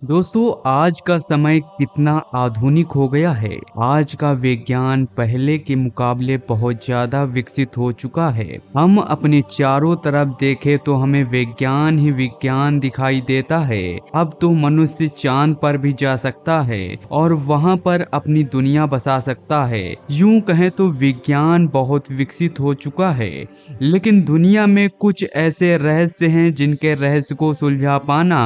दोस्तों, आज का समय कितना आधुनिक हो गया है। आज का विज्ञान पहले के मुकाबले बहुत ज्यादा विकसित हो चुका है। हम अपने चारों तरफ देखें तो हमें विज्ञान ही विज्ञान दिखाई देता है। अब तो मनुष्य चांद पर भी जा सकता है और वहां पर अपनी दुनिया बसा सकता है। यूं कहें तो विज्ञान बहुत विकसित हो चुका है, लेकिन दुनिया में कुछ ऐसे रहस्य हैं जिनके रहस्य को सुलझा पाना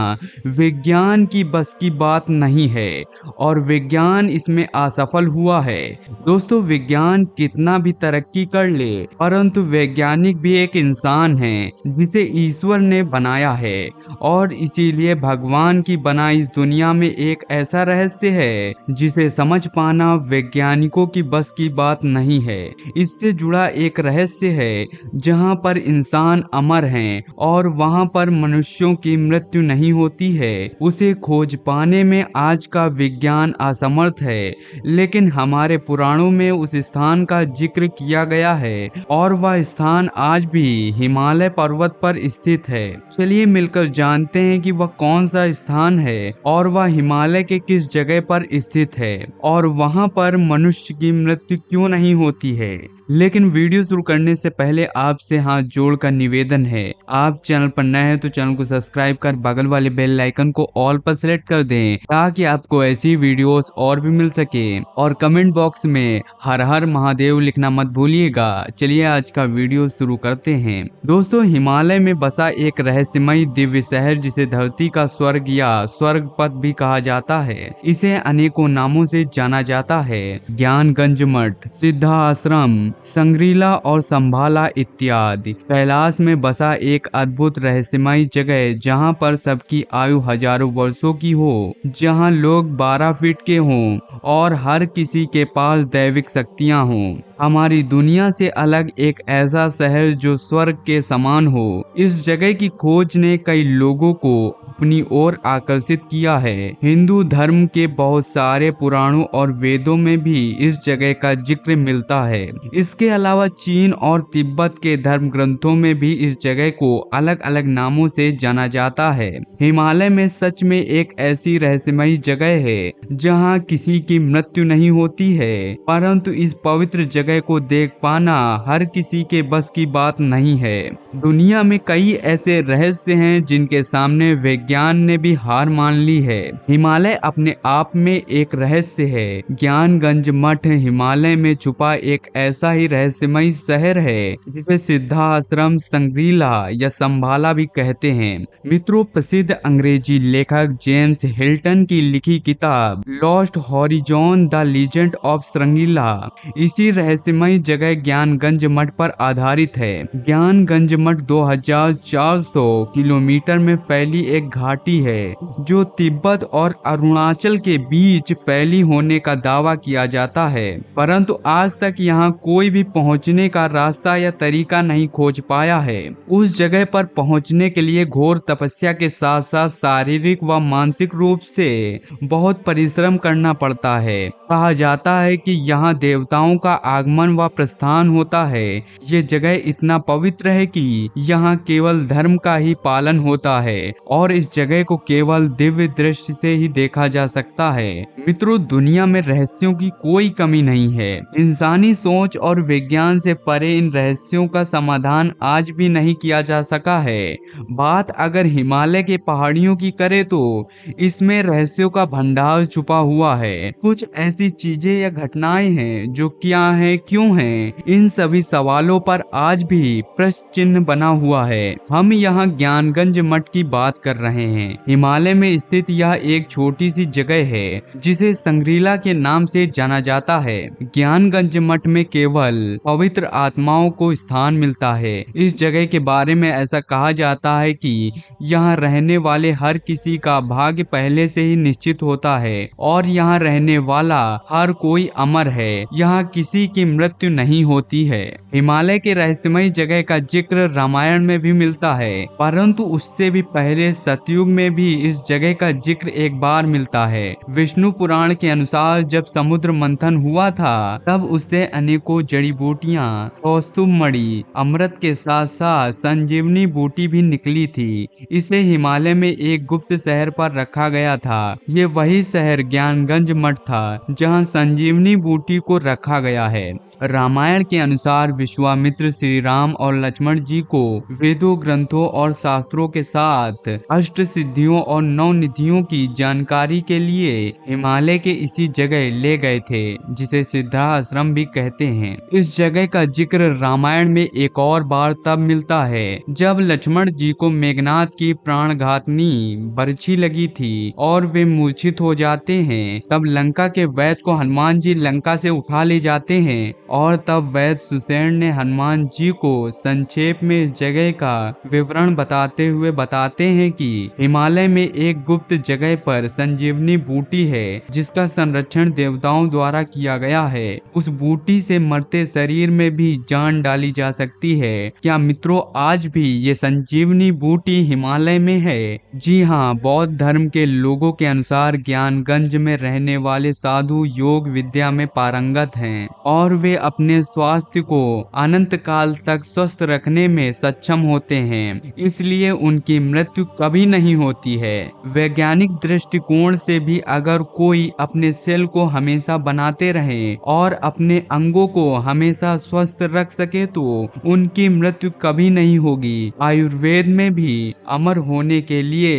विज्ञान की बस की बात नहीं है और विज्ञान इसमें असफल हुआ है। दोस्तों, विज्ञान कितना भी तरक्की कर ले, परंतु वैज्ञानिक भी एक इंसान है जिसे ईश्वर ने बनाया है और इसीलिए भगवान की बनाई इस दुनिया में एक ऐसा रहस्य है जिसे समझ पाना वैज्ञानिकों की बस की बात नहीं है। इससे जुड़ा एक रहस्य है जहां पर इंसान अमर हैं और वहां पर मनुष्यों की मृत्यु नहीं होती है। उसे खोज पाने में आज का विज्ञान असमर्थ है, लेकिन हमारे पुराणों में उस स्थान का जिक्र किया गया है और वह स्थान आज भी हिमालय पर्वत पर स्थित है। चलिए मिलकर जानते हैं कि वह कौन सा स्थान है और वह हिमालय के किस जगह पर स्थित है और वहां पर मनुष्य की मृत्यु क्यों नहीं होती है। लेकिन वीडियो शुरू करने से पहले आपसे हाथ जोड़कर निवेदन है, आप चैनल पर नए हैं तो चैनल को सब्सक्राइब कर बगल वाले बेल आइकन को ऑल पर सेलेक्ट कर दें ताकि आपको ऐसी वीडियोस और भी मिल सके। और कमेंट बॉक्स में हर हर महादेव लिखना मत भूलिएगा। चलिए आज का वीडियो शुरू करते हैं। दोस्तों, हिमालय में बसा एक रहस्यमय दिव्य शहर जिसे धरती का स्वर्ग या स्वर्ग पथ भी कहा जाता है। इसे अनेकों नामों से जाना जाता है, ज्ञानगंज मठ, सिद्धा आश्रम, संग्रीला और संभाला इत्यादि। कैलाश में बसा एक अद्भुत रहस्यमय जगह जहां पर सबकी आयु हजारों वर्षों की हो, जहां लोग 12 फीट के हों और हर किसी के पास दैविक शक्तियां हों। हमारी दुनिया से अलग एक ऐसा शहर जो स्वर्ग के समान हो। इस जगह की खोज ने कई लोगों को अपनी ओर आकर्षित किया है। हिंदू धर्म के बहुत सारे पुराणों और वेदों में भी इस जगह का जिक्र मिलता है। इसके अलावा चीन और तिब्बत के धर्म ग्रंथों में भी इस जगह को अलग अलग नामों से जाना जाता है। हिमालय में सच में एक ऐसी रहस्यमयी जगह है जहां किसी की मृत्यु नहीं होती है, परंतु इस पवित्र जगह को देख पाना हर किसी के बस की बात नहीं है। दुनिया में कई ऐसे रहस्य हैं जिनके सामने विज्ञान ने भी हार मान ली है। हिमालय अपने आप में एक रहस्य है। ज्ञानगंज मठ हिमालय में छुपा एक ऐसा ही रहस्यमय शहर है जिसे सिद्धा आश्रम, संग्रीला या संभाला भी कहते हैं। मित्रों, प्रसिद्ध अंग्रेजी लेखक जेम्स हिल्टन की लिखी किताब Lost Horizon the Legend of Shangrila इसी रहस्यमय जगह ज्ञानगंज मठ पर आधारित है। ज्ञानगंज मठ 2400 किलोमीटर में फैली एक घाटी है जो तिब्बत और अरुणाचल के बीच फैली होने का दावा किया जाता है, परंतु आज तक यहाँ कोई भी पहुँचने का रास्ता या तरीका नहीं खोज पाया है। उस जगह पर पहुँचने के लिए घोर तपस्या के साथ साथ शारीरिक व मानसिक रूप से बहुत परिश्रम करना पड़ता है। कहा जाता है कि यहाँ देवताओं का आगमन व प्रस्थान होता है। ये जगह इतना पवित्र है कि यहाँ केवल धर्म का ही पालन होता है और इस जगह को केवल दिव्य दृष्टि से ही देखा जा सकता है। मित्रों, दुनिया में रहस्यों की कोई कमी नहीं है। इंसानी सोच और विज्ञान से परे इन रहस्यों का समाधान आज भी नहीं किया जा सका है। बात अगर हिमालय के पहाड़ियों की करे तो इसमें रहस्यों का भंडार छुपा हुआ है। कुछ ऐसी चीजें या घटनाएं हैं जो क्या है, क्यों है, इन सभी सवालों पर आज भी प्रश्न चिन्ह बना हुआ है। हम यहाँ ज्ञानगंज मठ की बात कर रहे हैं। हिमालय में स्थित यह एक छोटी सी जगह है जिसे संग्रीला के नाम से जाना जाता है। ज्ञानगंज मठ में केवल पवित्र आत्माओं को स्थान मिलता है। इस जगह के बारे में ऐसा कहा जाता है कि यहाँ रहने वाले हर किसी का भाग्य पहले से ही निश्चित होता है और यहाँ रहने वाला हर कोई अमर है। यहाँ किसी की मृत्यु नहीं होती है। हिमालय के रहस्यमय जगह का जिक्र रामायण में भी मिलता है, परंतु उससे भी पहले सतयुग में भी इस जगह का जिक्र एक बार मिलता है। विष्णु पुराण के अनुसार जब समुद्र मंथन हुआ था तब उससे अनेकों जड़ी बूटियां, कौस्तुभ मणि, अमृत के साथ साथ संजीवनी बूटी भी निकली थी। इसे हिमालय में एक गुप्त शहर पर रखा गया था। ये वही शहर ज्ञानगंज मठ था जहां संजीवनी बूटी को रखा गया है। रामायण के अनुसार विश्वामित्र श्री राम और लक्ष्मण जी को वेदों, ग्रंथों और शास्त्रों के साथ अष्ट सिद्धियों और नौ निधियों की जानकारी के लिए हिमालय के इसी जगह ले गए थे, जिसे सिद्धाश्रम भी कहते हैं। इस जगह का जिक्र रामायण में एक और बार तब मिलता है जब लक्ष्मण जी को मेघनाथ की प्राणघातनी बरछी लगी थी और वे मूर्छित हो जाते हैं। तब लंका के वैद्य को हनुमान जी लंका से उठा ले जाते हैं और तब वैद्य सुसेन ने हनुमान जी को संक्षेप में इस जगह का विवरण बताते हुए बताते हैं कि हिमालय में एक गुप्त जगह पर संजीवनी बूटी है जिसका संरक्षण देवताओं द्वारा किया गया है। उस बूटी से मरते शरीर में भी जान डाली जा सकती है। क्या मित्रों, आज भी ये संजीवनी बूटी हिमालय में है? जी हाँ, बौद्ध धर्म के लोगों के अनुसार ज्ञानगंज में रहने वाले साधु योग विद्या में पारंगत हैं और वे अपने स्वास्थ्य को अनंत काल तक स्वस्थ रखने में सक्षम होते हैं, इसलिए उनकी मृत्यु कभी नहीं होती है। वैज्ञानिक दृष्टिकोण से भी अगर कोई अपने सेल को हमेशा बनाते रहे और अपने अंगों को हमेशा स्वस्थ रख सके तो उनकी मृत्यु कभी नहीं होगी। आयुर्वेद में भी अमर होने के लिए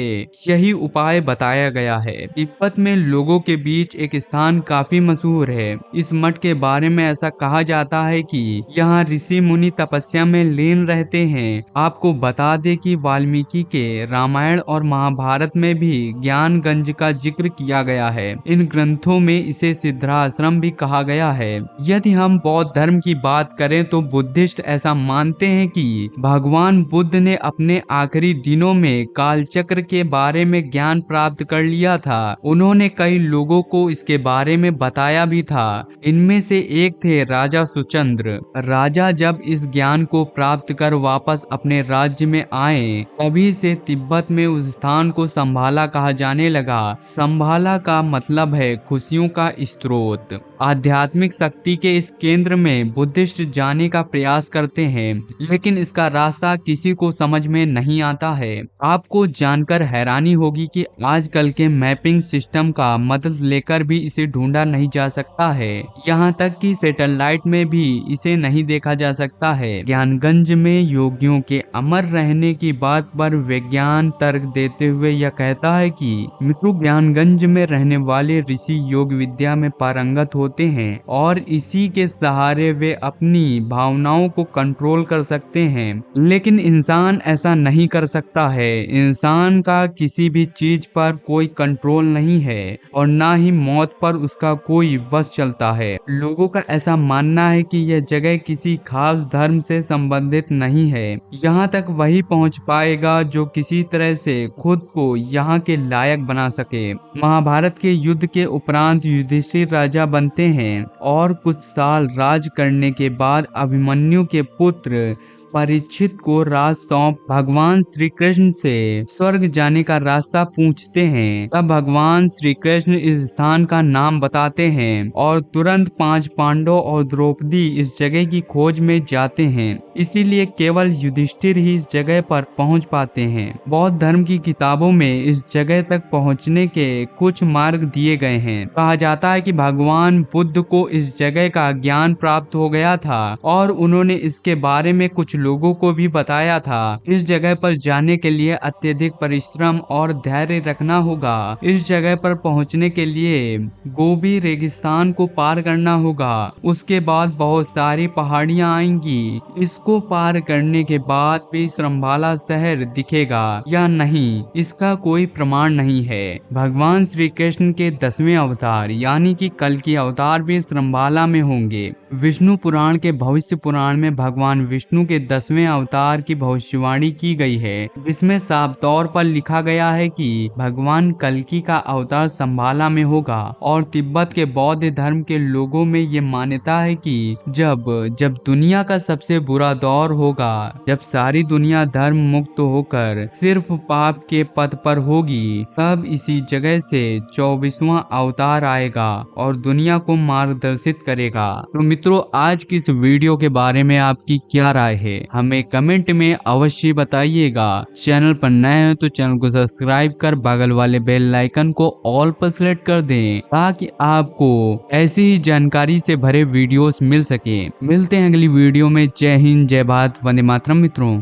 यही उपाय बताया गया है। तिब्बत में लोगों के बीच एक स्थान काफी मशहूर है। इस मठ के बारे में ऐसा कहा जाता है कि यहाँ ऋषि मुनि तपस्या में लीन रहते हैं। आपको बता दे कि वाल्मीकि के रामायण और महाभारत में भी ज्ञानगंज का जिक्र किया गया है। इन ग्रंथों में इसे सिद्धाश्रम भी कहा गया है। यदि हम बौद्ध धर्म की बात करें तो बुद्धिस्ट ऐसा मानते हैं कि भगवान बुद्ध ने अपने आखिरी दिनों में कालचक्र के बारे में ज्ञान प्राप्त कर लिया था। उन्होंने कई लोगों को इसके बारे में बताया भी था। इनमें से एक थे राजा सुचंद्र। राजा जब इस ज्ञान को प्राप्त कर वापस अपने राज्य में आए तभी से तिब्बत में उस स्थान को संभाला कहा जाने लगा। संभाला का मतलब है खुशियों का स्रोत। आध्यात्मिक शक्ति के इस केंद्र में बुद्धिस्ट जाने का प्रयास करते हैं, लेकिन इसका रास्ता किसी को समझ में नहीं आता है। आपको जानकर हैरानी होगी कि आजकल के मैपिंग सिस्टम का मदद लेकर भी इसे ढूंढा नहीं जा सकता है। यहाँ तक कि सैटेलाइट में भी इसे नहीं देखा जा सकता है। ज्ञानगंज में योगियों के अमर रहने की बात पर विज्ञान तर्क देते हुए यह कहता है कि मित्रों, ज्ञानगंज में रहने वाले ऋषि योग विद्या में पारंगत होते हैं और इसी के सहारे वे अपनी भावनाओं को कंट्रोल कर सकते हैं। लेकिन इंसान ऐसा नहीं कर सकता है। इंसान का किसी भी चीज पर कोई कंट्रोल नहीं है और ना ही मौत पर उसका कोई वश चलता है। लोगों का ऐसा मानना है कि यह जगह किसी खास धर्म से संबंधित नहीं है। यहाँ तक वही पहुँच पाएगा जो किसी तरह से खुद को यहाँ के लायक बना सके। महाभारत के युद्ध के उपरांत युधिष्ठिर राजा बनते हैं और कुछ साल राज करने के बाद अभिमन्यु के पुत्र परीक्षित को राज सौंप भगवान श्री कृष्ण से स्वर्ग जाने का रास्ता पूछते हैं। तब भगवान श्री कृष्ण इस स्थान का नाम बताते हैं और तुरंत 5 पांडव और द्रौपदी इस जगह की खोज में जाते हैं। इसीलिए केवल युधिष्ठिर ही इस जगह पर पहुंच पाते हैं। बौद्ध धर्म की किताबों में इस जगह तक पहुंचने के कुछ मार्ग दिए गए हैं। कहा जाता है कि भगवान बुद्ध को इस जगह का ज्ञान प्राप्त हो गया था और उन्होंने इसके बारे में कुछ लोगों को भी बताया था। इस जगह पर जाने के लिए अत्यधिक परिश्रम और धैर्य रखना होगा। इस जगह पर पहुंचने के लिए गोबी रेगिस्तान को पार करना होगा। उसके बाद बहुत सारी पहाड़ियां आएंगी। इसको पार करने के बाद भी श्रम्भाला शहर दिखेगा या नहीं, इसका कोई प्रमाण नहीं है। भगवान श्री कृष्ण के 10वें अवतार यानी कि कल की अवतार भी श्रम्भाला में होंगे। विष्णु पुराण के भविष्य पुराण में भगवान विष्णु के 10वें अवतार की भविष्यवाणी की गई है, जिसमें साफ तौर पर लिखा गया है कि भगवान कल्कि का अवतार संभाला में होगा। और तिब्बत के बौद्ध धर्म के लोगों में ये मान्यता है कि जब दुनिया का सबसे बुरा दौर होगा, जब सारी दुनिया धर्म मुक्त होकर सिर्फ पाप के पथ पर होगी, तब इसी जगह से 24वां अवतार आएगा और दुनिया को मार्गदर्शित करेगा। तो मित्रों, आज की इस वीडियो के बारे में आपकी क्या राय है, हमें कमेंट में अवश्य बताइएगा। चैनल पर नए हैं तो चैनल को सब्सक्राइब कर बगल वाले बेल आइकन को ऑल पर सेलेक्ट कर दें, ताकि आपको ऐसी ही जानकारी से भरे वीडियोस मिल सके। मिलते हैं अगली वीडियो में। जय हिंद, जय भारत, वंदे मातरम मित्रों।